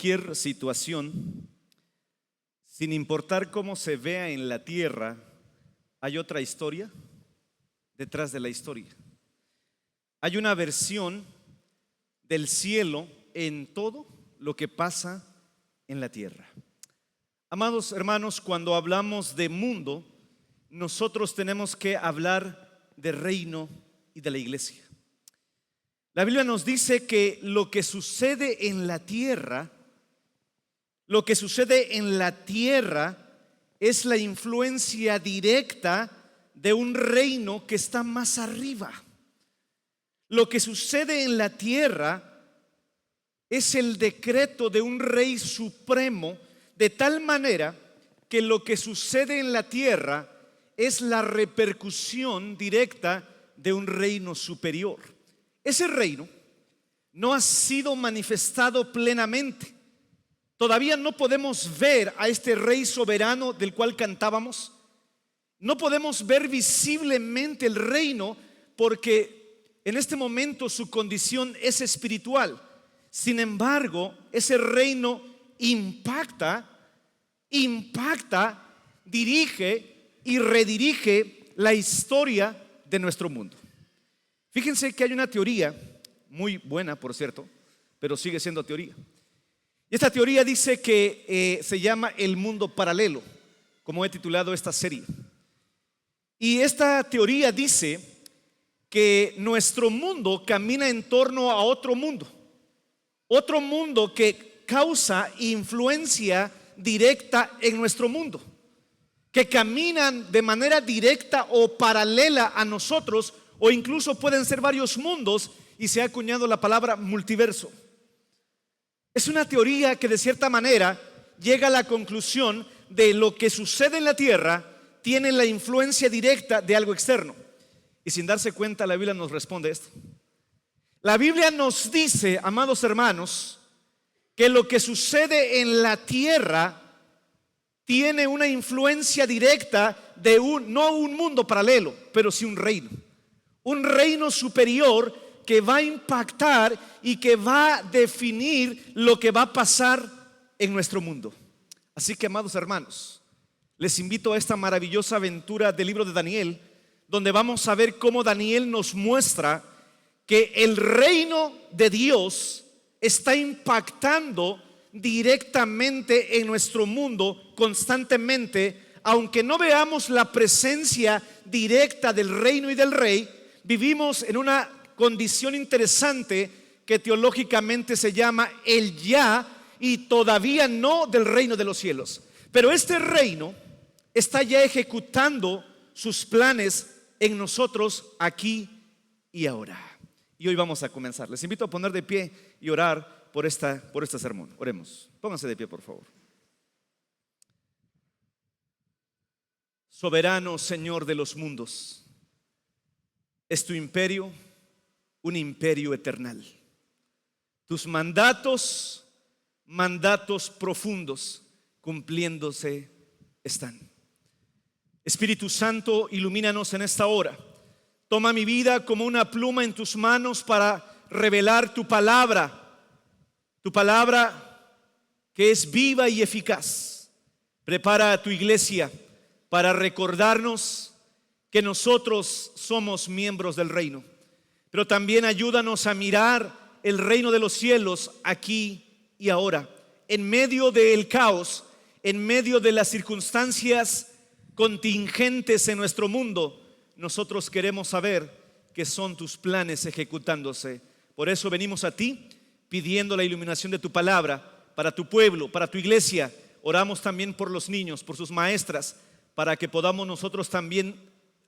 cualquier situación, sin importar cómo se vea en la tierra, hay otra historia detrás de la historia. Hay una versión del cielo en todo lo que pasa en la tierra. Amados hermanos, cuando hablamos de mundo, nosotros tenemos que hablar de reino y de la iglesia. La Biblia nos dice que lo que sucede en la tierra, es la influencia directa de un reino que está más arriba. Lo que sucede en la tierra es el decreto de un rey supremo, de tal manera que lo que sucede en la tierra es la repercusión directa de un reino superior. Ese reino no ha sido manifestado plenamente. Todavía no podemos ver a este rey soberano del cual cantábamos. No podemos ver visiblemente el reino porque en este momento su condición es espiritual. Sin embargo, ese reino impacta, dirige y redirige la historia de nuestro mundo. Fíjense que hay una teoría muy buena, por cierto, pero sigue siendo teoría. Y esta teoría dice que se llama el mundo paralelo, como he titulado esta serie. Y esta teoría dice que nuestro mundo camina en torno a otro mundo que causa influencia directa en nuestro mundo, que caminan de manera directa o paralela a nosotros, o incluso pueden ser varios mundos, y se ha acuñado la palabra multiverso. Es una teoría que de cierta manera llega a la conclusión de lo que sucede en la tierra tiene la influencia directa de algo externo. Y sin darse cuenta, la Biblia nos responde esto. La Biblia nos dice, amados hermanos, que lo que sucede en la tierra tiene una influencia directa de no un mundo paralelo, pero sí un reino superior que va a impactar y que va a definir lo que va a pasar en nuestro mundo. Así que, amados hermanos, les invito a esta maravillosa aventura del libro de Daniel, donde vamos a ver cómo Daniel nos muestra que el reino de Dios está impactando directamente en nuestro mundo constantemente. Aunque no veamos la presencia directa del reino y del rey, vivimos en una condición interesante que teológicamente se llama el ya y todavía no del reino de los cielos. Pero este reino está ya ejecutando sus planes en nosotros aquí y ahora. Y hoy vamos a comenzar. Les invito a poner de pie y orar por este sermón. Oremos. Pónganse de pie, por favor. Soberano Señor de los mundos, es tu imperio un imperio eternal. Tus mandatos profundos cumpliéndose están. Espíritu Santo, ilumínanos en esta hora. Toma mi vida como una pluma en tus manos para revelar tu palabra que es viva y eficaz. Prepara a tu iglesia para recordarnos que nosotros somos miembros del reino, pero también ayúdanos a mirar el reino de los cielos aquí y ahora, en medio del caos, en medio de las circunstancias contingentes en nuestro mundo. Nosotros queremos saber que son tus planes ejecutándose. Por eso venimos a ti pidiendo la iluminación de tu palabra para tu pueblo, para tu iglesia. Oramos también por los niños, por sus maestras, para que podamos nosotros también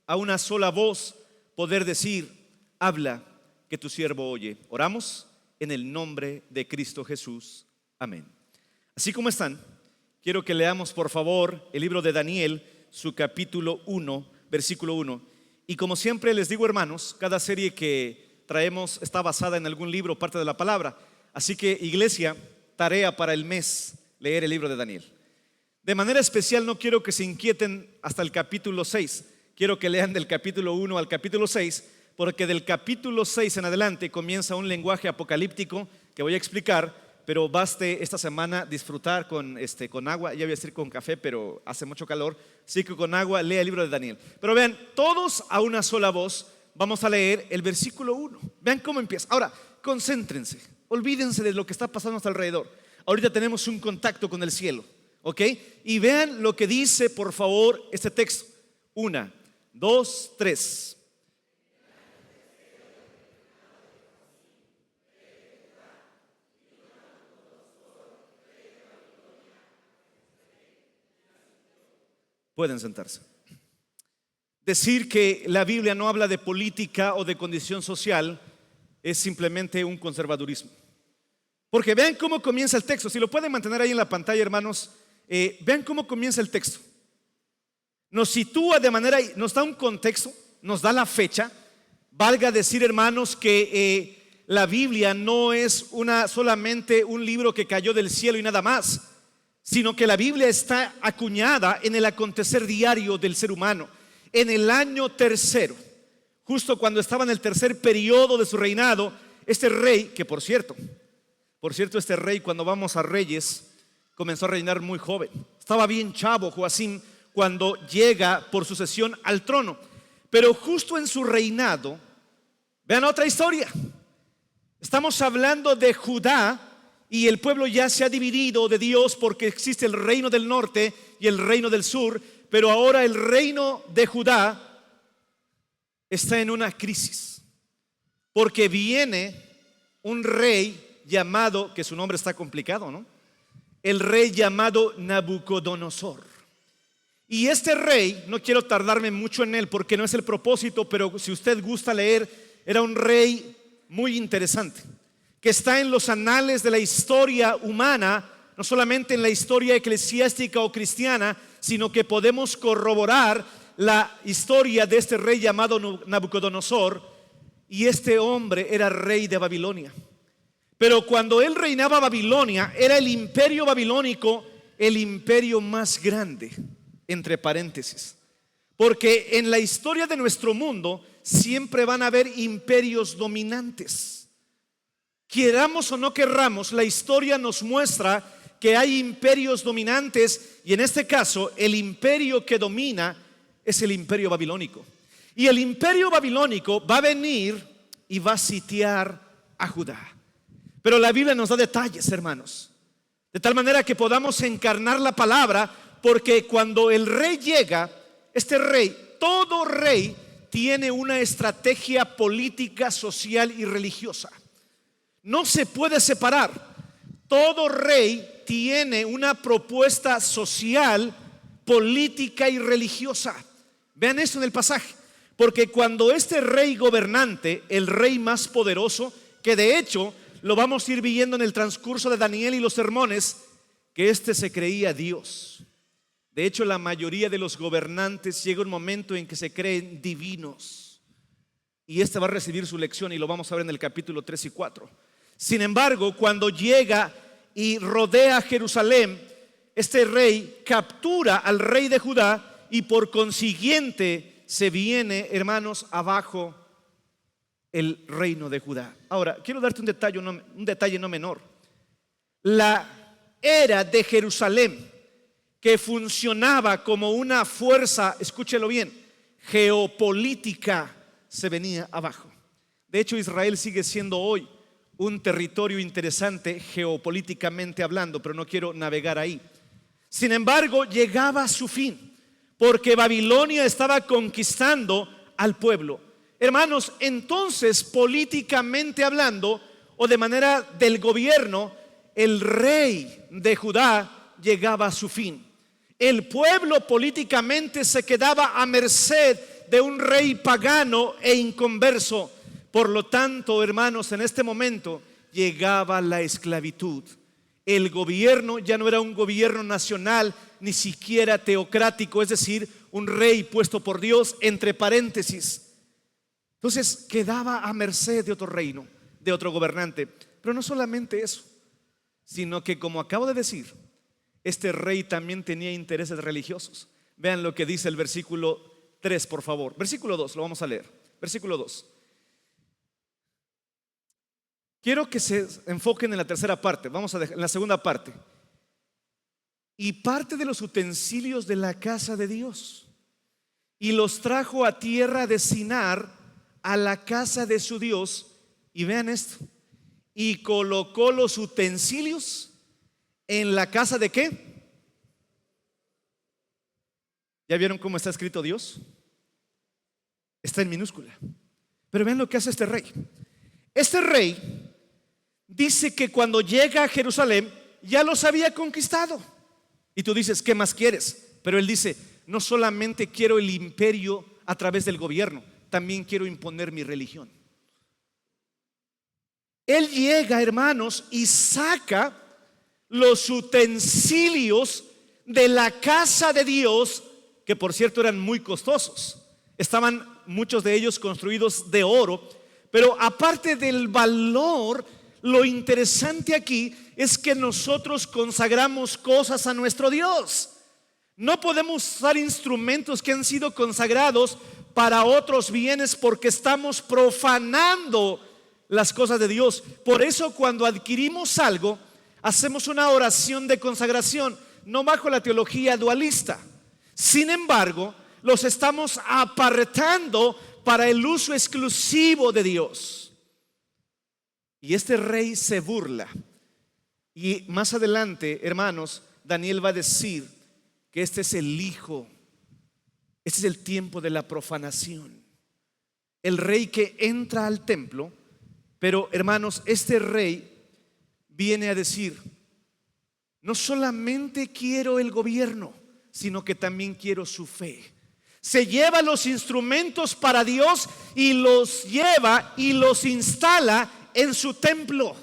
a una sola voz poder decir: habla, que tu siervo oye. Oramos en el nombre de Cristo Jesús. Amén. Así como están, quiero que leamos por favor el libro de Daniel, su capítulo 1, versículo 1. Y como siempre les digo, hermanos, cada serie que traemos está basada en algún libro, parte de la palabra. Así que, iglesia, tarea para el mes, leer el libro de Daniel. De manera especial no quiero que se inquieten hasta el capítulo 6. Quiero que lean del capítulo 1 al capítulo 6, porque del capítulo 6 en adelante comienza un lenguaje apocalíptico que voy a explicar, pero baste esta semana disfrutar con agua, ya voy a decir con café, pero hace mucho calor, así que con agua lea el libro de Daniel. Pero vean, todos a una sola voz vamos a leer el versículo 1. Vean cómo empieza. Ahora, concéntrense, olvídense de lo que está pasando a nuestro alrededor. Ahorita tenemos un contacto con el cielo, ¿ok? Y vean lo que dice, por favor, este texto. 1, 2, 3. Pueden sentarse. Decir que la Biblia no habla de política o de condición social es simplemente un conservadurismo. Porque vean cómo comienza el texto. Si lo pueden mantener ahí en la pantalla, hermanos, vean cómo comienza el texto. Nos sitúa de manera, nos da un contexto, nos da la fecha. Valga decir, hermanos, que la Biblia no es solamente un libro que cayó del cielo y nada más, sino que la Biblia está acuñada en el acontecer diario del ser humano. En el año tercero, justo cuando estaba en el tercer periodo de su reinado, este rey, que por cierto, este rey, cuando vamos a Reyes, comenzó a reinar muy joven. Estaba bien chavo Joacim cuando llega por sucesión al trono. Pero justo en su reinado, vean otra historia. Estamos hablando de Judá, y el pueblo ya se ha dividido de Dios porque existe el reino del norte y el reino del sur. Pero ahora el reino de Judá está en una crisis, porque viene un rey llamado, que su nombre está complicado, ¿no? El rey llamado Nabucodonosor. Y este rey, no quiero tardarme mucho en él porque no es el propósito, pero si usted gusta leer, era un rey muy interesante, que está en los anales de la historia humana, no solamente en la historia eclesiástica o cristiana, sino que podemos corroborar la historia de este rey llamado Nabucodonosor. Y este hombre era rey de Babilonia. Pero cuando él reinaba Babilonia, era el imperio babilónico el imperio más grande, entre paréntesis. Porque en la historia de nuestro mundo siempre van a haber imperios dominantes. Queramos o no querramos, la historia nos muestra que hay imperios dominantes, y en este caso el imperio que domina es el imperio babilónico. Y el imperio babilónico va a venir y va a sitiar a Judá. Pero la Biblia nos da detalles, hermanos, de tal manera que podamos encarnar la palabra, porque cuando el rey llega, este rey, todo rey tiene una estrategia política, social y religiosa. No se puede separar. Todo rey tiene una propuesta social, política y religiosa. Vean esto en el pasaje. Porque cuando este rey gobernante, el rey más poderoso, que de hecho lo vamos a ir viendo en el transcurso de Daniel y los sermones, que este se creía Dios. De hecho, la mayoría de los gobernantes llega un momento en que se creen divinos. Y este va a recibir su lección, y lo vamos a ver en el capítulo 3 y 4. Sin embargo, cuando llega y rodea Jerusalén, este rey captura al rey de Judá, y por consiguiente se viene, hermanos, abajo el reino de Judá. Ahora, quiero darte un detalle no menor. La era de Jerusalén, que funcionaba como una fuerza, escúchelo bien, geopolítica, se venía abajo. De hecho, Israel sigue siendo hoy un territorio interesante geopolíticamente hablando, pero no quiero navegar ahí. Sin embargo, llegaba a su fin, porque Babilonia estaba conquistando al pueblo. Hermanos, entonces, políticamente hablando, o de manera del gobierno, el rey de Judá llegaba a su fin. El pueblo políticamente se quedaba a merced de un rey pagano e inconverso. Por lo tanto, hermanos, en este momento llegaba la esclavitud. El gobierno ya no era un gobierno nacional, ni siquiera teocrático, es decir, un rey puesto por Dios, entre paréntesis. Entonces quedaba a merced de otro reino, de otro gobernante. Pero no solamente eso, sino que, como acabo de decir, este rey también tenía intereses religiosos. Vean lo que dice el versículo 3, por favor. Versículo 2, lo vamos a leer. Versículo 2. quiero que se enfoquen en la tercera parte. Vamos a dejar en la segunda parte. Y parte de los utensilios de la casa de Dios, y los trajo a tierra de Sinar, a la casa de su Dios. Y vean esto: y colocó los utensilios en la casa de ¿qué? ¿Ya vieron cómo está escrito Dios? Está en minúscula. Pero vean lo que hace este rey. Este rey dice que cuando llega a Jerusalén ya los había conquistado. Y tú dices, ¿qué más quieres? Pero él dice, no solamente quiero el imperio a través del gobierno, también quiero imponer mi religión. Él llega, hermanos, y saca los utensilios de la casa de Dios, que por cierto eran muy costosos. Estaban muchos de ellos construidos de oro. Pero aparte del valor, lo interesante aquí es que nosotros consagramos cosas a nuestro Dios. No podemos usar instrumentos que han sido consagrados para otros bienes, porque estamos profanando las cosas de Dios. Por eso cuando adquirimos algo, hacemos una oración de consagración, no bajo la teología dualista. Sin embargo, los estamos apartando para el uso exclusivo de Dios. Y este rey se burla. Y más adelante, hermanos, Daniel va a decir que este es el hijo, este es el tiempo de la profanación. El rey que entra al templo. Pero hermanos, este rey viene a decir, no solamente quiero el gobierno, sino que también quiero su fe. Se lleva los instrumentos para Dios y los lleva y los instala en su templo,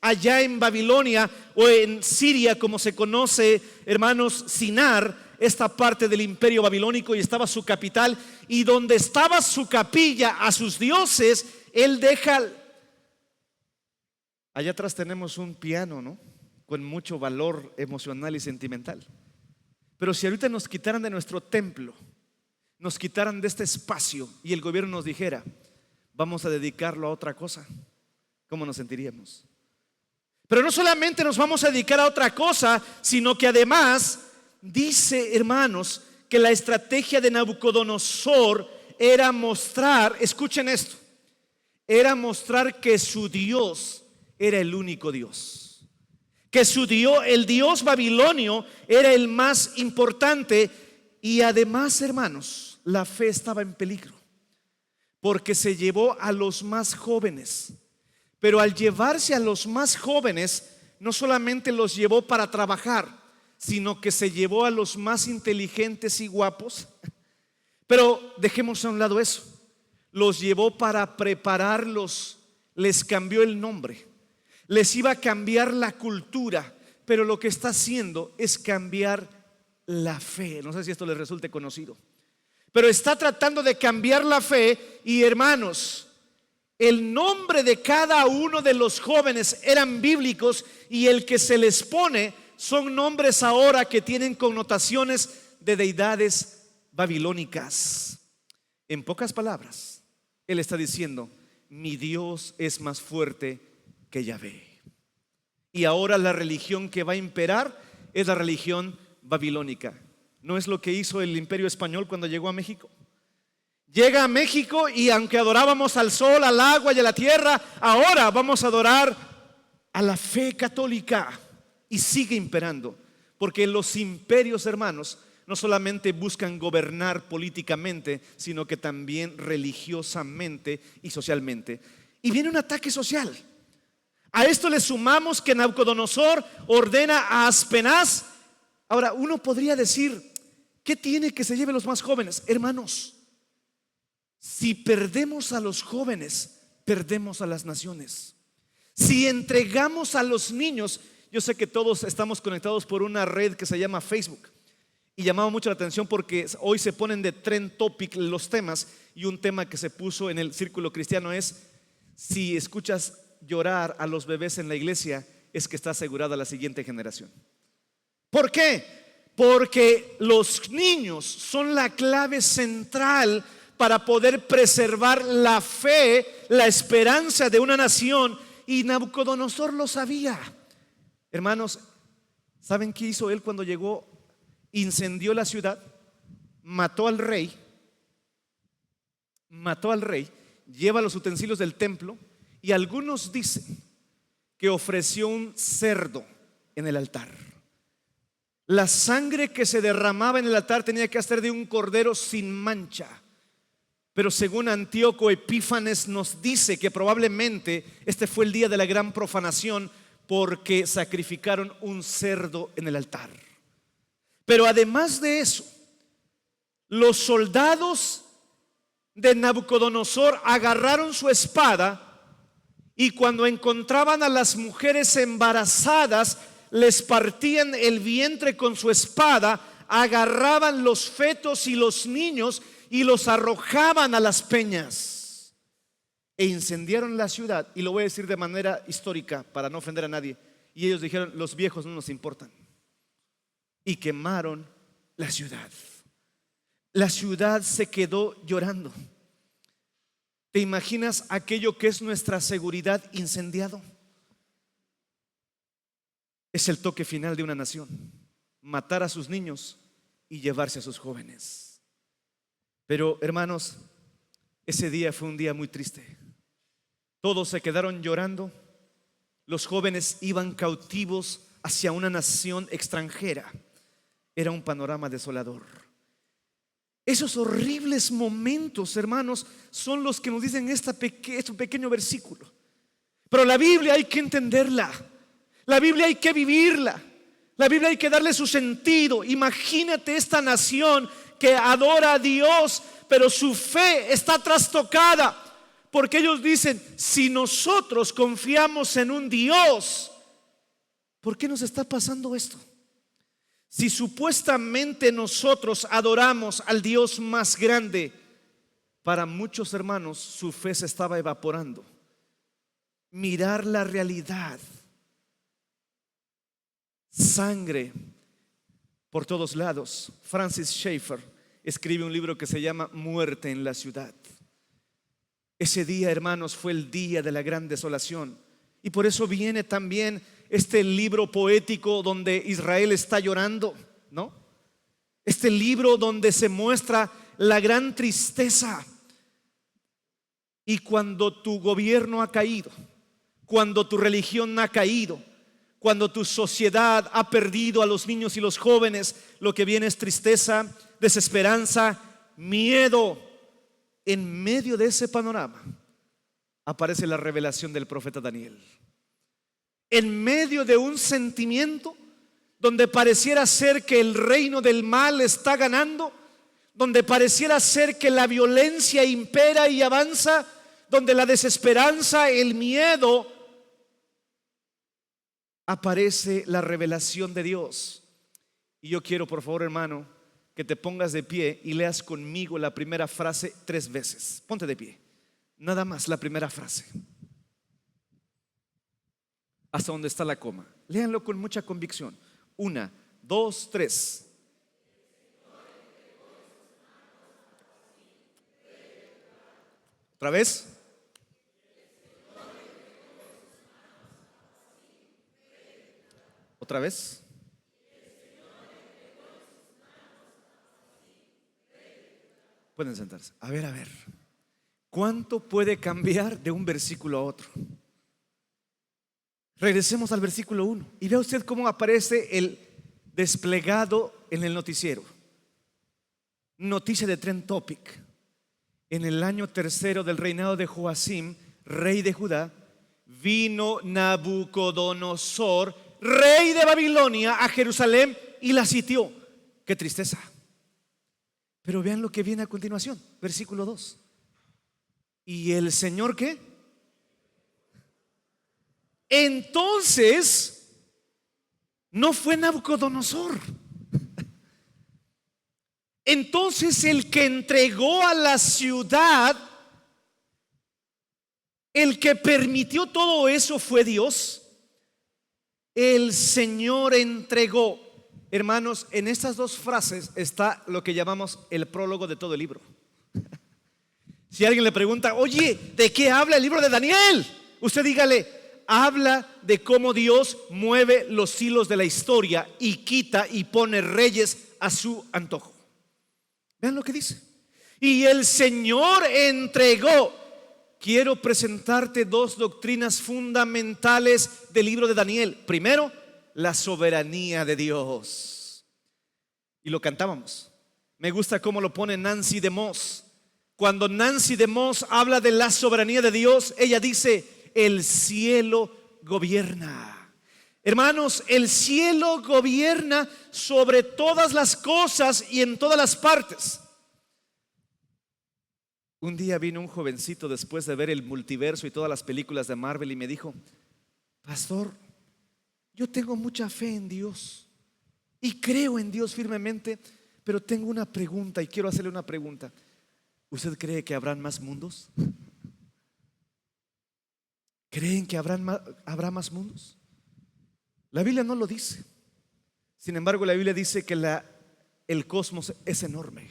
allá en Babilonia o en Siria, como se conoce, hermanos, Sinar, esta parte del imperio babilónico, y estaba su capital. Y donde estaba su capilla a sus dioses, él deja. Allá atrás tenemos un piano, ¿no? Con mucho valor emocional y sentimental. Pero si ahorita nos quitaran de nuestro templo, nos quitaran de este espacio, y el gobierno nos dijera, vamos a dedicarlo a otra cosa, ¿cómo nos sentiríamos? Pero no solamente nos vamos a dedicar a otra cosa, sino que además dice, hermanos, que la estrategia de Nabucodonosor era mostrar, escuchen esto, era mostrar que su Dios era el único Dios, que su Dios, el Dios babilonio, era el más importante. Y además, hermanos, la fe estaba en peligro, porque se llevó a los más jóvenes. Pero al llevarse a los más jóvenes, no solamente los llevó para trabajar, sino que se llevó a los más inteligentes y guapos. Pero dejemos a un lado eso. Los llevó para prepararlos, les cambió el nombre, les iba a cambiar la cultura, pero lo que está haciendo es cambiar la fe. No sé si esto les resulte conocido, pero está tratando de cambiar la fe. Y hermanos, el nombre de cada uno de los jóvenes eran bíblicos, y el que se les pone son nombres ahora que tienen connotaciones de deidades babilónicas. En pocas palabras, él está diciendo, mi Dios es más fuerte que Yahvé. Y ahora la religión que va a imperar es la religión babilónica. ¿No es lo que hizo el imperio español cuando llegó a México? Llega a México y aunque adorábamos al sol, al agua y a la tierra, ahora vamos a adorar a la fe católica. Y sigue imperando, porque los imperios, hermanos, no solamente buscan gobernar políticamente, sino que también religiosamente y socialmente. Y viene un ataque social. A esto le sumamos que Nabucodonosor ordena a Aspenaz. Ahora, uno podría decir, ¿qué tiene que se lleve los más jóvenes? Hermanos, si perdemos a los jóvenes, perdemos a las naciones. Si entregamos a los niños, yo sé que todos estamos conectados por una red que se llama Facebook, y llamaba mucho la atención porque hoy se ponen de trend topic los temas, y un tema que se puso en el círculo cristiano es: si escuchas llorar a los bebés en la iglesia, es que está asegurada la siguiente generación. ¿Por qué? Porque los niños son la clave central para poder preservar la fe, la esperanza de una nación. y Nabucodonosor lo sabía. Hermanos, ¿saben qué hizo él cuando llegó? Incendió la ciudad, mató al rey, lleva los utensilios del templo, y algunos dicen que ofreció un cerdo en el altar. La sangre que se derramaba en el altar tenía que ser de un cordero sin mancha. Pero según Antíoco Epífanes nos dice que probablemente este fue el día de la gran profanación, porque sacrificaron un cerdo en el altar. Pero además de eso, los soldados de Nabucodonosor agarraron su espada, y cuando encontraban a las mujeres embarazadas, les partían el vientre con su espada, agarraban los fetos y los niños y los arrojaban a las peñas, e incendiaron la ciudad. Y lo voy a decir de manera histórica para no ofender a nadie. Y ellos dijeron: los viejos no nos importan. Y quemaron la ciudad. La ciudad se quedó llorando. ¿Te imaginas aquello que es nuestra seguridad incendiado? Es el toque final de una nación: matar a sus niños y llevarse a sus jóvenes. Pero hermanos, ese día fue un día muy triste. Todos se quedaron llorando. Los jóvenes iban cautivos hacia una nación extranjera. Era un panorama desolador. Esos horribles momentos, hermanos, son los que nos dicen este pequeño versículo. Pero la Biblia hay que entenderla. La Biblia hay que vivirla. La Biblia hay que darle su sentido. Imagínate esta nación que adora a Dios, pero su fe está trastocada, porque ellos dicen: si nosotros confiamos en un Dios, ¿por qué nos está pasando esto? Si supuestamente nosotros adoramos al Dios más grande, para muchos hermanos su fe se estaba evaporando. Mirar la realidad: sangre por todos lados. Francis Schaeffer escribe un libro que se llama Muerte en la ciudad. Ese día, hermanos, fue el día de la gran desolación. Y por eso viene también este libro poético donde Israel está llorando, ¿no? Este libro donde se muestra la gran tristeza. Y cuando tu gobierno ha caído, cuando tu religión ha caído, cuando tu sociedad ha perdido a los niños y los jóvenes, lo que viene es tristeza, desesperanza, miedo. En medio de ese panorama aparece la revelación del profeta Daniel. En medio de un sentimiento donde pareciera ser que el reino del mal está ganando, donde pareciera ser que la violencia impera y avanza, donde la desesperanza, el miedo, aparece la revelación de Dios. Y yo quiero, por favor, hermano, que te pongas de pie y leas conmigo la primera frase 3 veces. Ponte de pie, nada más la primera frase, hasta donde está la coma. Léanlo con mucha convicción. 1, 2, 3. Otra vez. Otra vez. Pueden sentarse. A ver. ¿Cuánto puede cambiar de un versículo a otro? Regresemos al versículo 1 y vea usted cómo aparece el desplegado en el noticiero. Noticia de Trend Topic: en el año 3 del reinado de Joacim, rey de Judá, vino Nabucodonosor, rey de Babilonia, a Jerusalén y la sitió. Qué tristeza. Pero vean lo que viene a continuación, versículo 2. ¿Y el Señor qué? Entonces no fue Nabucodonosor. Entonces el que entregó a la ciudad, el que permitió todo eso, fue Dios. El Señor entregó. Hermanos, en estas 2 frases está lo que llamamos el prólogo de todo el libro. Si alguien le pregunta: oye, ¿de qué habla el libro de Daniel? Usted dígale: habla de cómo Dios mueve los hilos de la historia y quita y pone reyes a su antojo. Vean lo que dice. Y el Señor entregó. Quiero presentarte dos doctrinas fundamentales del libro de Daniel. Primero, la soberanía de Dios. Y lo cantábamos. Me gusta cómo lo pone Nancy DeMoss. Cuando Nancy DeMoss habla de la soberanía de Dios, ella dice: el cielo gobierna. Hermanos, el cielo gobierna sobre todas las cosas y en todas las partes. Un día vino un jovencito después de ver el multiverso y todas las películas de Marvel y me dijo: pastor, yo tengo mucha fe en Dios y creo en Dios firmemente, pero tengo una pregunta y quiero hacerle una pregunta. ¿Usted cree que habrán más mundos? ¿Creen que habrá más mundos? La Biblia no lo dice. Sin embargo, la Biblia dice que el cosmos es enorme.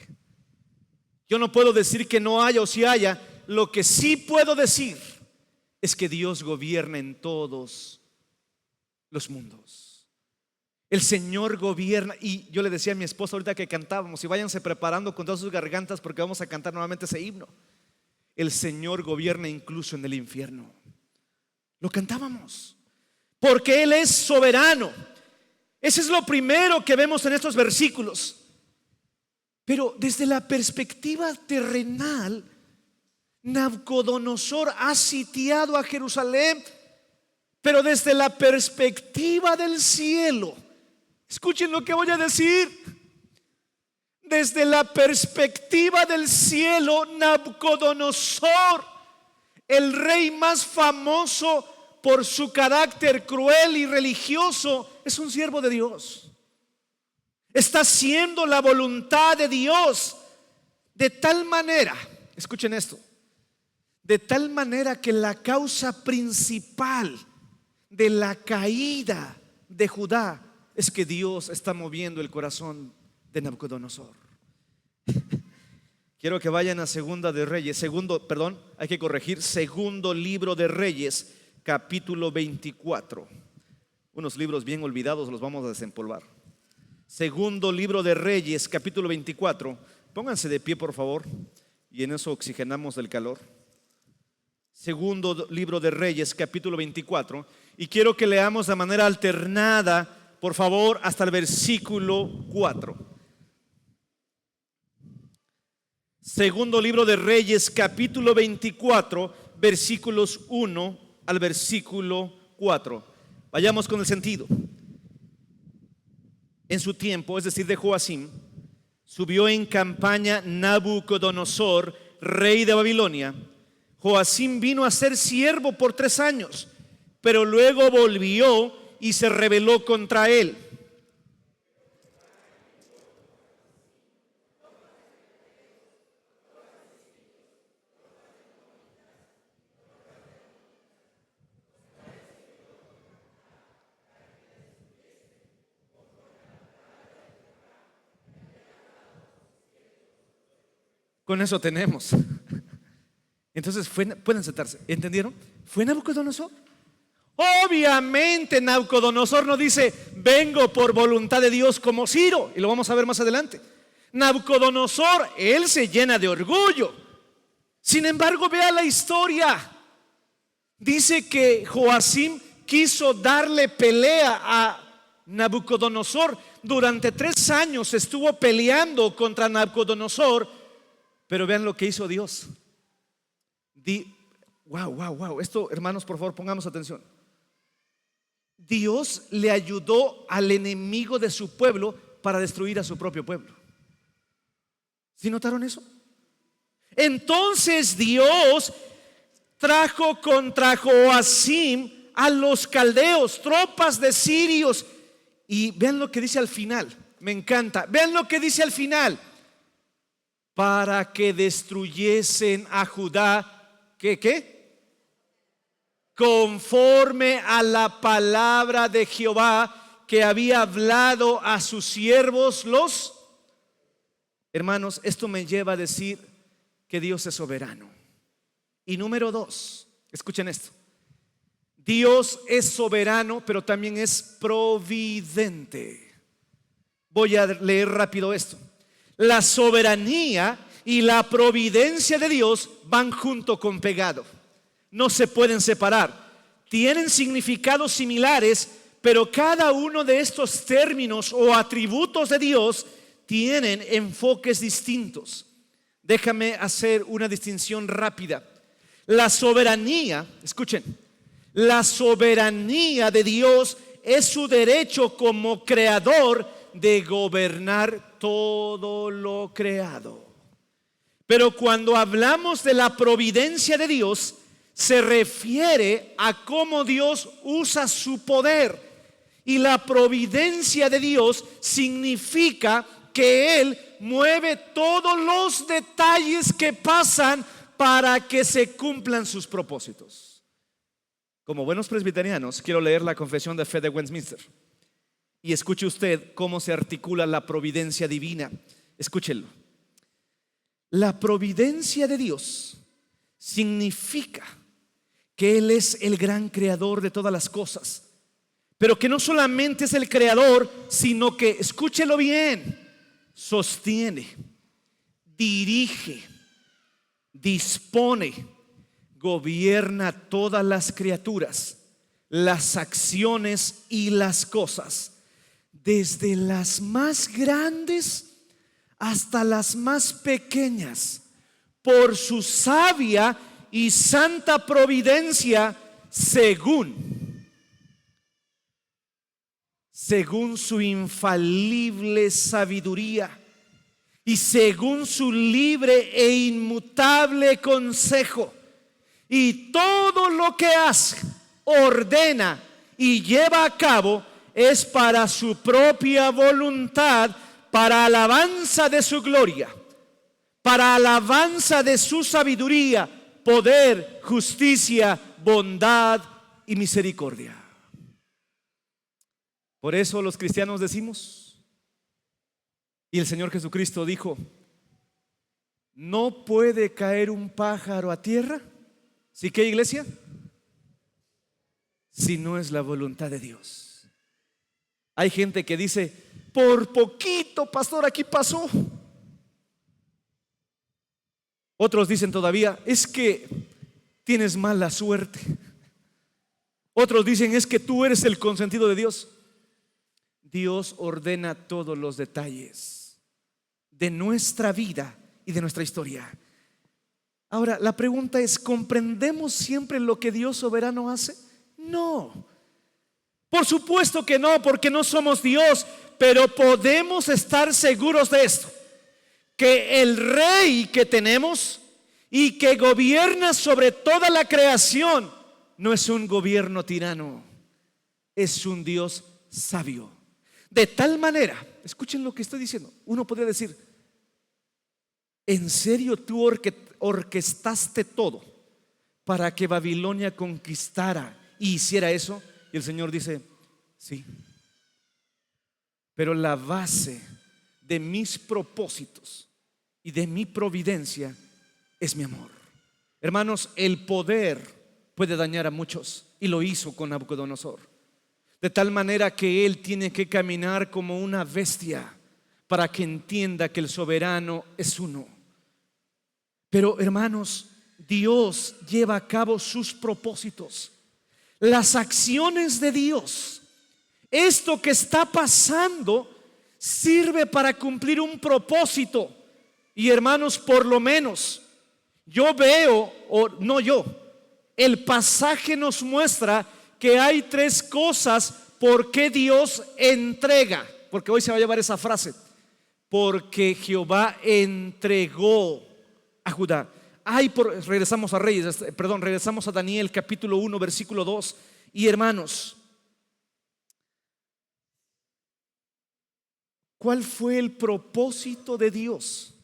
Yo no puedo decir que no haya o si haya. Lo que sí puedo decir es que Dios gobierna en todos los mundos. El Señor gobierna. Y yo le decía a mi esposa ahorita que cantábamos: y váyanse preparando con todas sus gargantas porque vamos a cantar nuevamente ese himno. El Señor gobierna incluso en el infierno. Lo cantábamos porque Él es soberano. Ese es lo primero que vemos en estos versículos. Pero desde la perspectiva terrenal, Nabucodonosor ha sitiado a Jerusalén. Pero desde la perspectiva del cielo, escuchen lo que voy a decir. Desde la perspectiva del cielo, Nabucodonosor, el rey más famoso por su carácter cruel y religioso, es un siervo de Dios. Está haciendo la voluntad de Dios de tal manera, escuchen esto, de tal manera que la causa principal de la caída de Judá es que Dios está moviendo el corazón de Nabucodonosor. Quiero que vayan a Segunda de Reyes, segundo libro de Reyes, capítulo 24. Unos libros bien olvidados, los vamos a desempolvar. Segundo libro de Reyes, capítulo 24. Pónganse de pie, por favor, y en eso oxigenamos el calor. Segundo libro de Reyes, capítulo 24. Y quiero que leamos de manera alternada, por favor, hasta el versículo 4. Segundo libro de Reyes, capítulo 24, versículos 1 al versículo 4. Vayamos con el sentido. En su tiempo, es decir, de Joacim, subió en campaña Nabucodonosor, rey de Babilonia. Joacim vino a ser siervo por 3 años, pero luego volvió y se rebeló contra él. Con eso tenemos. Entonces pueden sentarse. ¿Entendieron? ¿Fue Nabucodonosor? Obviamente Nabucodonosor no dice: vengo por voluntad de Dios como Ciro, y lo vamos a ver más adelante. Nabucodonosor, él se llena de orgullo. Sin embargo, vea la historia. Dice que Joacim quiso darle pelea a Nabucodonosor. Durante 3 años estuvo peleando contra Nabucodonosor. Pero vean lo que hizo Dios. Wow. Esto, hermanos, por favor, pongamos atención. Dios le ayudó al enemigo de su pueblo para destruir a su propio pueblo. ¿Sí notaron eso? Entonces Dios trajo contra Joacim a los caldeos, tropas de sirios. Y vean lo que dice al final. Me encanta. Vean lo que dice al final. Para que destruyesen a Judá. ¿Qué? Conforme a la palabra de Jehová que había hablado a sus siervos los. Hermanos, esto me lleva a decir que Dios es soberano. Y número 2, escuchen esto. Dios es soberano, pero también es providente. Voy a leer rápido esto. La soberanía y la providencia de Dios van junto con pegado. No se pueden separar. Tienen significados similares, pero cada uno de estos términos o atributos de Dios tienen enfoques distintos. Déjame hacer una distinción rápida. La soberanía, escuchen, la soberanía de Dios es su derecho como creador de gobernar todo lo creado. Pero cuando hablamos de la providencia de Dios, se refiere a cómo Dios usa su poder. Y la providencia de Dios significa que Él mueve todos los detalles que pasan para que se cumplan sus propósitos. Como buenos presbiterianos, quiero leer la Confesión de Fe de Westminster. Y escuche usted cómo se articula la providencia divina. Escúchelo. La providencia de Dios significa que Él es el gran creador de todas las cosas, pero que no solamente es el creador, sino que, escúchelo bien, sostiene, dirige, dispone, gobierna todas las criaturas, las acciones y las cosas, desde las más grandes hasta las más pequeñas, por su sabia y santa providencia, según su infalible sabiduría y según su libre e inmutable consejo. Y todo lo que hace, ordena y lleva a cabo es para su propia voluntad, para alabanza de su gloria, para alabanza de su sabiduría, poder, justicia, bondad y misericordia. Por eso los cristianos decimos, y el Señor Jesucristo dijo: no puede caer un pájaro a tierra, ¿sí que, iglesia? Si no es la voluntad de Dios. Hay gente que dice: por poquito, pastor, aquí pasó. Otros dicen todavía: es que tienes mala suerte. Otros dicen: es que tú eres el consentido de Dios. Dios ordena todos los detalles de nuestra vida y de nuestra historia. Ahora, la pregunta es: ¿comprendemos siempre lo que Dios soberano hace? No. Por supuesto que no, porque no somos Dios. Pero podemos estar seguros de esto: que el Rey que tenemos y que gobierna sobre toda la creación no es un gobierno tirano, es un Dios sabio. De tal manera, escuchen lo que estoy diciendo, uno podría decir: ¿en serio tú orquestaste todo para que Babilonia conquistara y hiciera eso? Y el Señor dice: sí. Pero la base de mis propósitos y de mi providencia es mi amor. Hermanos, el poder puede dañar a muchos, y lo hizo con Nabucodonosor, de tal manera que él tiene que caminar como una bestia para que entienda que el soberano es uno. Pero, hermanos, Dios lleva a cabo sus propósitos, las acciones de Dios. Esto que está pasando sirve para cumplir un propósito. Y, hermanos, por lo menos yo veo, o no yo, el pasaje nos muestra que hay tres cosas por qué Dios entrega. Porque hoy se va a llevar esa frase: porque Jehová entregó a Judá. Regresamos a regresamos a Daniel capítulo 1 versículo 2. Y, hermanos, ¿cuál fue el propósito de Dios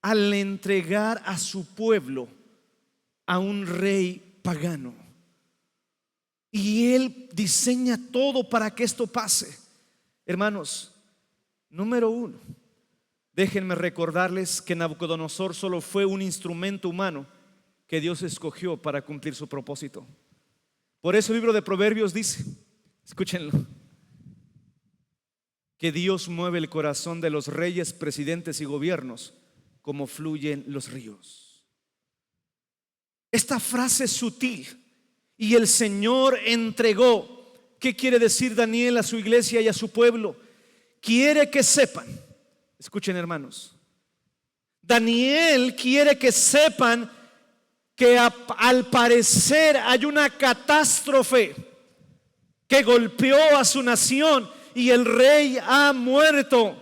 al entregar a su pueblo a un rey pagano? Y Él diseña todo para que esto pase. Hermanos, número uno, déjenme recordarles que Nabucodonosor solo fue un instrumento humano que Dios escogió para cumplir su propósito. Por eso el libro de Proverbios dice, escúchenlo, que Dios mueve el corazón de los reyes, presidentes y gobiernos como fluyen los ríos. Esta frase es sutil. Y el Señor entregó. ¿Qué quiere decir Daniel a su iglesia y a su pueblo? Quiere que sepan, escuchen hermanos, Daniel quiere que sepan que al parecer hay una catástrofe que golpeó a su nación y el rey ha muerto.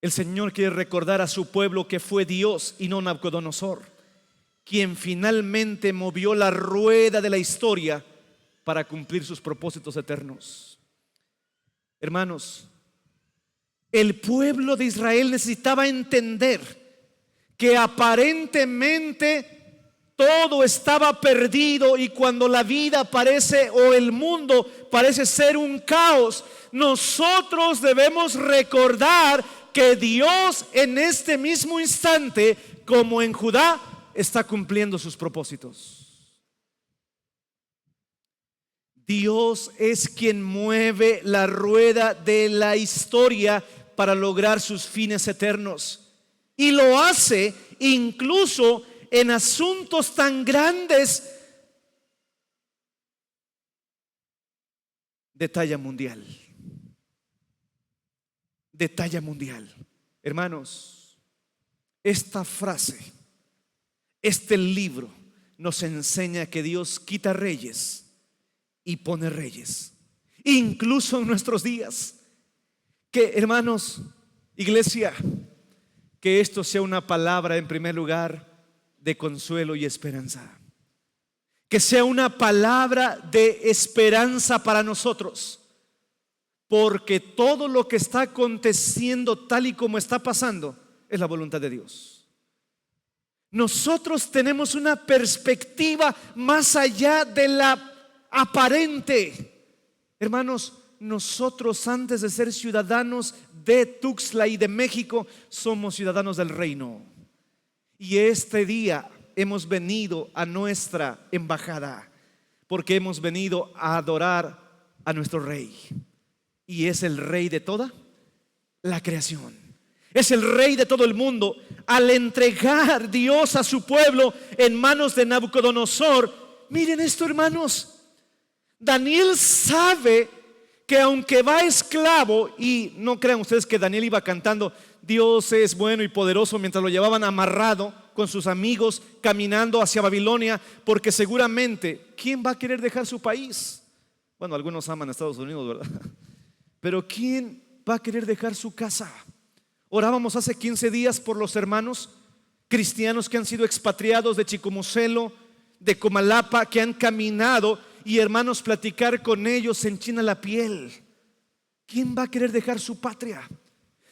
El Señor quiere recordar a su pueblo que fue Dios y no Nabucodonosor quien finalmente movió la rueda de la historia para cumplir sus propósitos eternos. Hermanos, el pueblo de Israel necesitaba entender que aparentemente todo estaba perdido, y cuando la vida parece, o el mundo parece ser un caos, nosotros debemos recordar que Dios en este mismo instante, como en Judá, está cumpliendo sus propósitos. Dios es quien mueve la rueda de la historia para lograr sus fines eternos, y lo hace incluso en asuntos tan grandes de talla mundial. De talla mundial. Hermanos, esta frase, este libro nos enseña que Dios quita reyes y pone reyes, incluso en nuestros días. Que, hermanos, iglesia, que esto sea una palabra en primer lugar de consuelo y esperanza. Que sea una palabra de esperanza para nosotros, porque todo lo que está aconteciendo tal y como está pasando es la voluntad de Dios. Nosotros tenemos una perspectiva más allá de la aparente. Hermanos, nosotros antes de ser ciudadanos de Tuxtla y de México, somos ciudadanos del reino. Y este día hemos venido a nuestra embajada porque hemos venido a adorar a nuestro rey. Y es el rey de toda la creación. Es el rey de todo el mundo. Al entregar Dios a su pueblo en manos de Nabucodonosor, miren esto, hermanos, Daniel sabe que aunque va esclavo, y no crean ustedes que Daniel iba cantando Dios es bueno y poderoso mientras lo llevaban amarrado con sus amigos caminando hacia Babilonia, porque seguramente ¿quién va a querer dejar su país? Bueno, algunos aman a Estados Unidos, ¿verdad? Pero ¿quién va a querer dejar su casa? Orábamos hace 15 días por los hermanos cristianos que han sido expatriados de Chicomucelo, de Comalapa, que han caminado, y hermanos, platicar con ellos se enchina la piel. ¿Quién va a querer dejar su patria?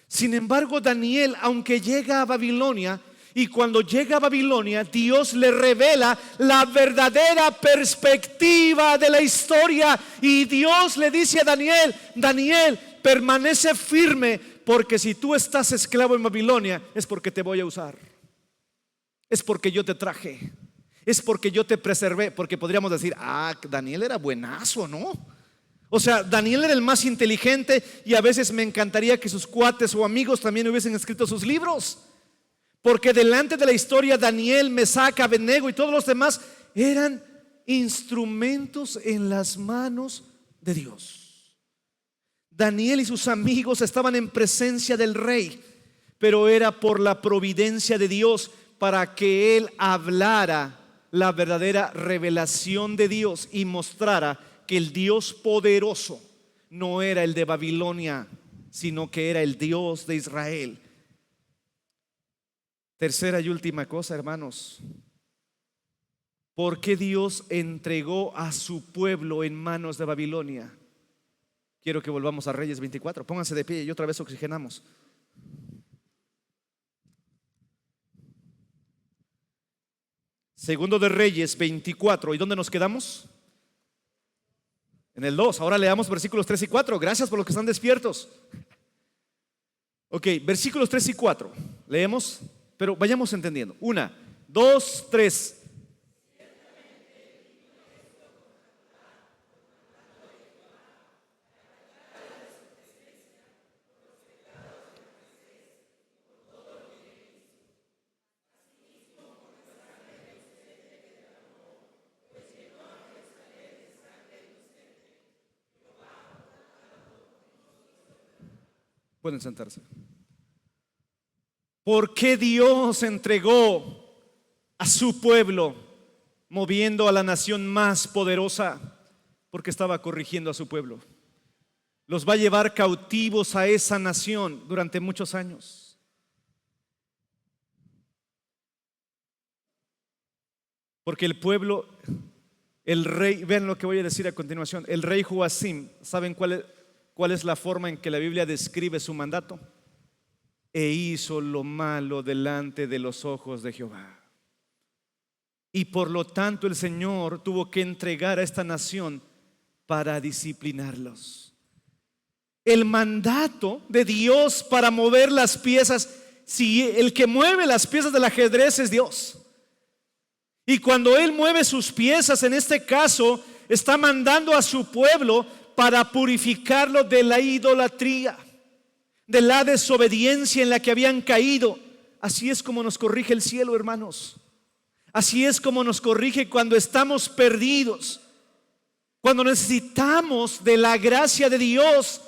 Sin embargo, Daniel, aunque llega a Babilonia, y cuando llega a Babilonia, Dios le revela la verdadera perspectiva de la historia, y Dios le dice a Daniel: Daniel, permanece firme, porque si tú estás esclavo en Babilonia es porque te voy a usar, es porque yo te traje, es porque yo te preservé. Porque podríamos decir: ah, Daniel era buenazo, ¿no? O sea, Daniel era el más inteligente, y a veces me encantaría que sus cuates o amigos también hubiesen escrito sus libros, porque delante de la historia Daniel, Mesac, Abednego y todos los demás eran instrumentos en las manos de Dios. Daniel y sus amigos estaban en presencia del rey, pero era por la providencia de Dios para que él hablara la verdadera revelación de Dios y mostrara que el Dios poderoso no era el de Babilonia, sino que era el Dios de Israel. Tercera y última cosa, hermanos, ¿por qué Dios entregó a su pueblo en manos de Babilonia? Quiero que volvamos a Reyes 24. Pónganse de pie y otra vez oxigenamos. Segundo de Reyes 24. ¿Y dónde nos quedamos? En el 2. Ahora leamos versículos 3 y 4. Gracias por los que están despiertos. Ok, versículos 3 y 4. Leemos, pero vayamos entendiendo. 1, 2, 3. Pueden sentarse. ¿Por qué Dios entregó a su pueblo, moviendo a la nación más poderosa? Porque estaba corrigiendo a su pueblo. Los va a llevar cautivos a esa nación durante muchos años. Porque el pueblo, el rey, vean lo que voy a decir a continuación. El rey Joacim, ¿saben cuál es la forma en que la Biblia describe su mandato? E hizo lo malo delante de los ojos de Jehová. Y por lo tanto el Señor tuvo que entregar a esta nación para disciplinarlos. El mandato de Dios para mover las piezas, si el que mueve las piezas del ajedrez es Dios, y cuando Él mueve sus piezas, en este caso está mandando a su pueblo para purificarlo de la idolatría, de la desobediencia en la que habían caído. Así es como nos corrige el cielo, hermanos. Así es como nos corrige cuando estamos perdidos, cuando necesitamos de la gracia de Dios.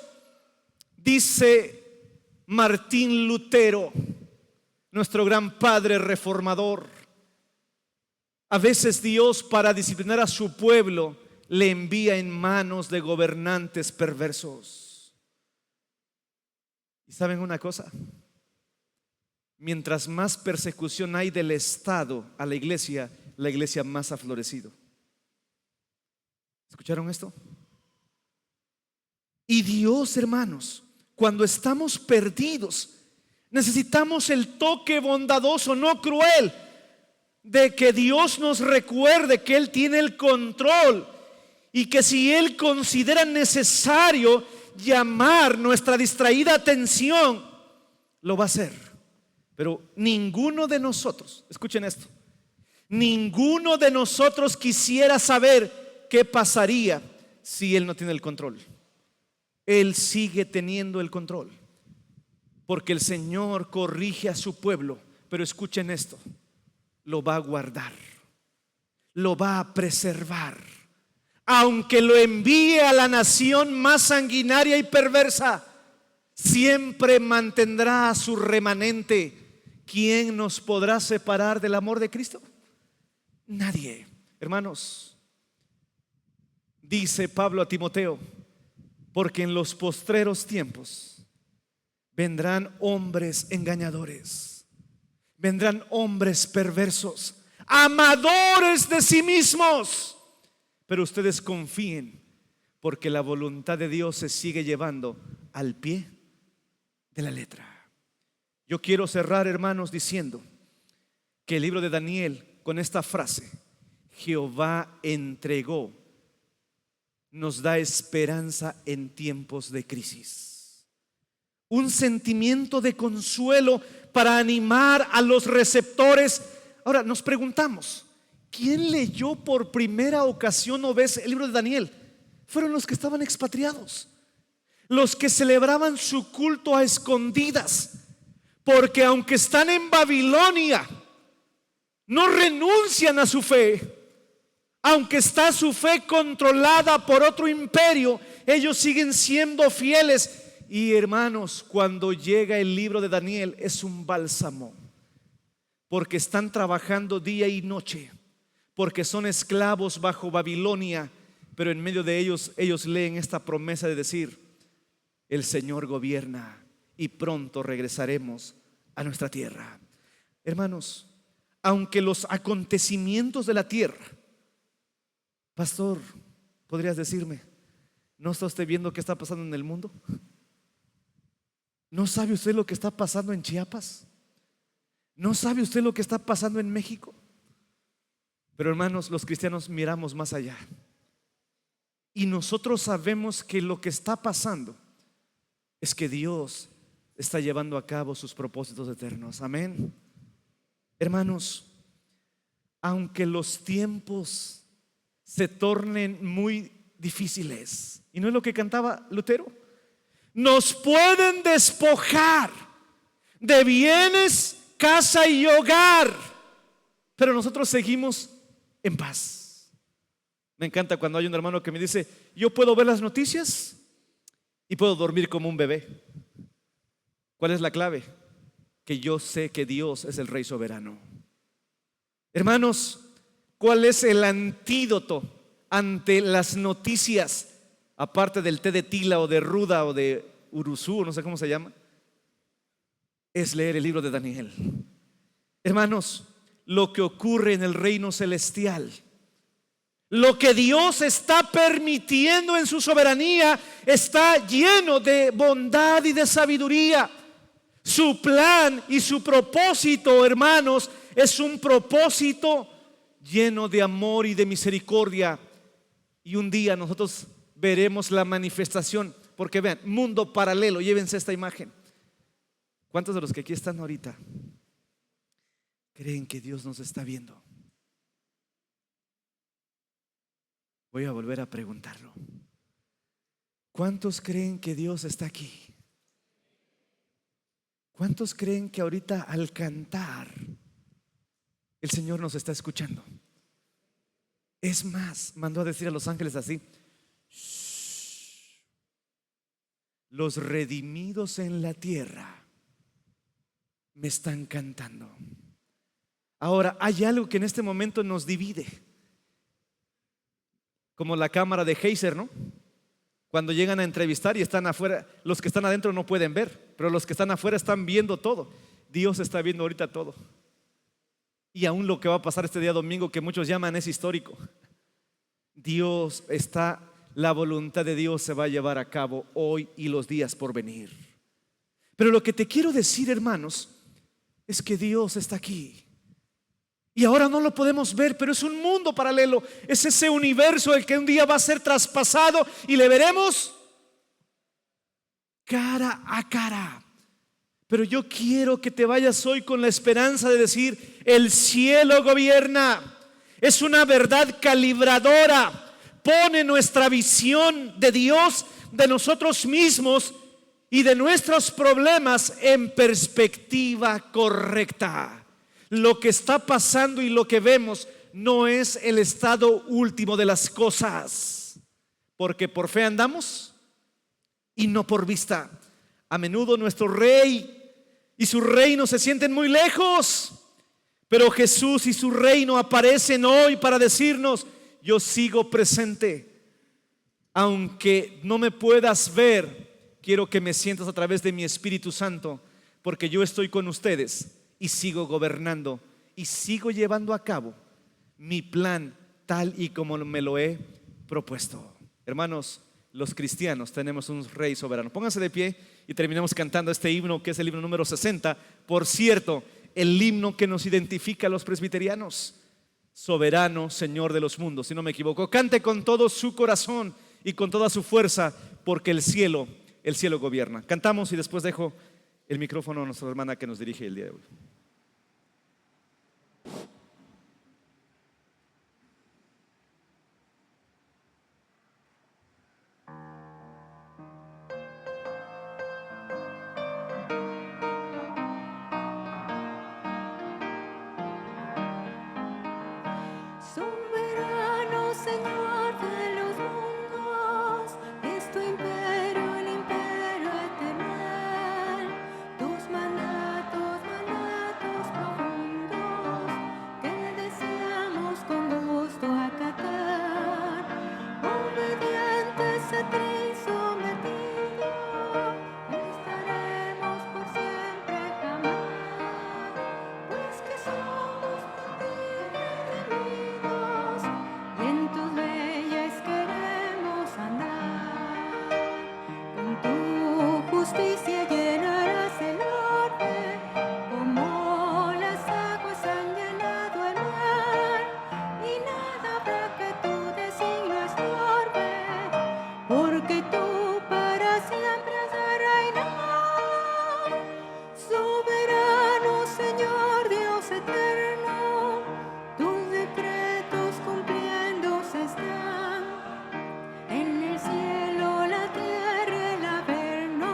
Dice Martín Lutero, nuestro gran padre reformador, a veces Dios, para disciplinar a su pueblo, le envía en manos de gobernantes perversos. ¿Y saben una cosa? Mientras más persecución hay del Estado a la iglesia más ha florecido. ¿Escucharon esto? Y Dios, hermanos, cuando estamos perdidos, necesitamos el toque bondadoso, no cruel, de que Dios nos recuerde que Él tiene el control y que si Él considera necesario llamar nuestra distraída atención, lo va a hacer. Pero ninguno de nosotros, escuchen esto, ninguno de nosotros quisiera saber qué pasaría si Él no tiene el control. Él sigue teniendo el control, porque el Señor corrige a su pueblo. Pero escuchen esto, lo va a guardar, lo va a preservar, aunque lo envíe a la nación más sanguinaria y perversa, siempre mantendrá a su remanente. ¿Quién nos podrá separar del amor de Cristo? Nadie. Hermanos, dice Pablo a Timoteo, porque en los postreros tiempos vendrán hombres engañadores, vendrán hombres perversos, amadores de sí mismos. Pero ustedes confíen, porque la voluntad de Dios se sigue llevando al pie de la letra. Yo quiero cerrar, hermanos, diciendo que el libro de Daniel, con esta frase, Jehová entregó, nos da esperanza en tiempos de crisis. Un sentimiento de consuelo para animar a los receptores. Ahora nos preguntamos, ¿quién leyó por primera ocasión o vez el libro de Daniel? Fueron los que estaban expatriados, los que celebraban su culto a escondidas, porque aunque están en Babilonia, no renuncian a su fe. Aunque está su fe controlada por otro imperio, ellos siguen siendo fieles. Y hermanos, cuando llega el libro de Daniel es un bálsamo, porque están trabajando día y noche, porque son esclavos bajo Babilonia, pero en medio de ellos leen esta promesa de decir: el Señor gobierna y pronto regresaremos a nuestra tierra. Hermanos, aunque los acontecimientos de la tierra, pastor, ¿podrías decirme, no está usted viendo qué está pasando en el mundo? ¿No sabe usted lo que está pasando en Chiapas? ¿No sabe usted lo que está pasando en México? Pero hermanos, los cristianos miramos más allá, y nosotros sabemos que lo que está pasando es que Dios está llevando a cabo sus propósitos eternos. Amén. Hermanos, aunque los tiempos se tornen muy difíciles, y no es lo que cantaba Lutero, nos pueden despojar de bienes, casa y hogar, pero nosotros seguimos en paz. Me encanta cuando hay un hermano que me dice: yo puedo ver las noticias y puedo dormir como un bebé. ¿Cuál es la clave? Que yo sé que Dios es el Rey soberano. Hermanos, ¿cuál es el antídoto ante las noticias, aparte del té de tila o de ruda o de urusú, no sé cómo se llama? Es leer el libro de Daniel. Hermanos, lo que ocurre en el reino celestial, lo que Dios está permitiendo en su soberanía, está lleno de bondad y de sabiduría. Su plan y su propósito, hermanos, es un propósito lleno de amor y de misericordia. Y un día nosotros veremos la manifestación. Porque vean, mundo paralelo, llévense esta imagen. ¿Cuántos de los que aquí están ahorita creen que Dios nos está viendo? Voy a volver a preguntarlo. ¿Cuántos creen que Dios está aquí? ¿Cuántos creen que ahorita al cantar el Señor nos está escuchando? Es más, mandó a decir a los ángeles así: los redimidos en la tierra me están cantando. Ahora, hay algo que en este momento nos divide, como la cámara de Heiser, ¿no? Cuando llegan a entrevistar y están afuera, los que están adentro no pueden ver, pero los que están afuera están viendo todo. Dios está viendo ahorita todo. Y aún lo que va a pasar este día domingo, que muchos llaman es histórico. Dios está, la voluntad de Dios se va a llevar a cabo hoy y los días por venir. Pero lo que te quiero decir, hermanos, es que Dios está aquí. Y ahora no lo podemos ver, pero es un mundo paralelo. Es ese universo el que un día va a ser traspasado y le veremos cara a cara. Pero yo quiero que te vayas hoy con la esperanza de decir: el cielo gobierna. Es una verdad calibradora. Pone nuestra visión de Dios, de nosotros mismos y de nuestros problemas en perspectiva correcta. Lo que está pasando y lo que vemos no es el estado último de las cosas, porque por fe andamos y no por vista. A menudo nuestro rey y su reino se sienten muy lejos, pero Jesús y su reino aparecen hoy para decirnos: yo sigo presente. Aunque no me puedas ver, quiero que me sientas a través de mi Espíritu Santo, porque yo estoy con ustedes y sigo gobernando y sigo llevando a cabo mi plan tal y como me lo he propuesto. Hermanos, los cristianos tenemos un rey soberano. Pónganse de pie y terminamos cantando este himno, que es el himno número 60. Por cierto, el himno que nos identifica a los presbiterianos: soberano, Señor de los mundos. Si no me equivoco, cante con todo su corazón y con toda su fuerza, porque el cielo gobierna. Cantamos y después dejo el micrófono a nuestra hermana que nos dirige el día de hoy. Soberano Señor de los mundos, es tu imperio el imperio eterno. Tus mandatos, mandatos profundos, que deseamos con gusto acatar. Obedientes a ti sometidos, estaremos por siempre jamás, pues que somos por ti redimidos, y en tus leyes queremos andar. Con tu justicia llenarás el orbe, como las aguas han llenado el mar, y nada habrá que tu designio estorbe, porque tú para siempre has de reinar. Soberano Señor Dios eterno, tus decretos cumpliéndose están. En el cielo, la tierra, el averno,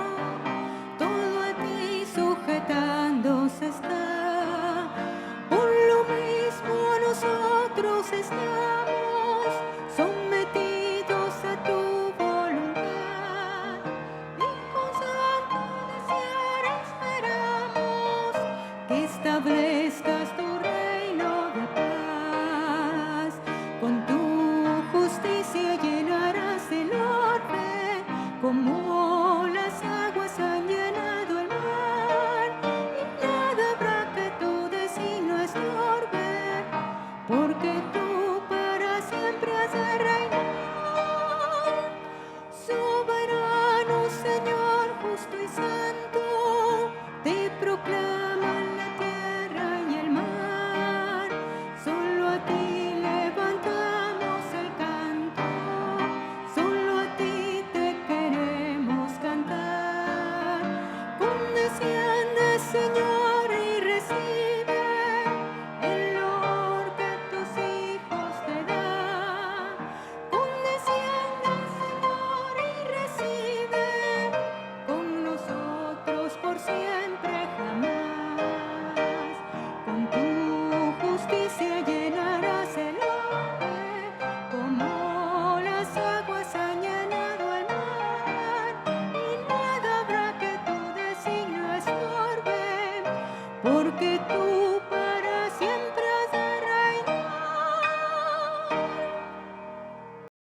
porque tú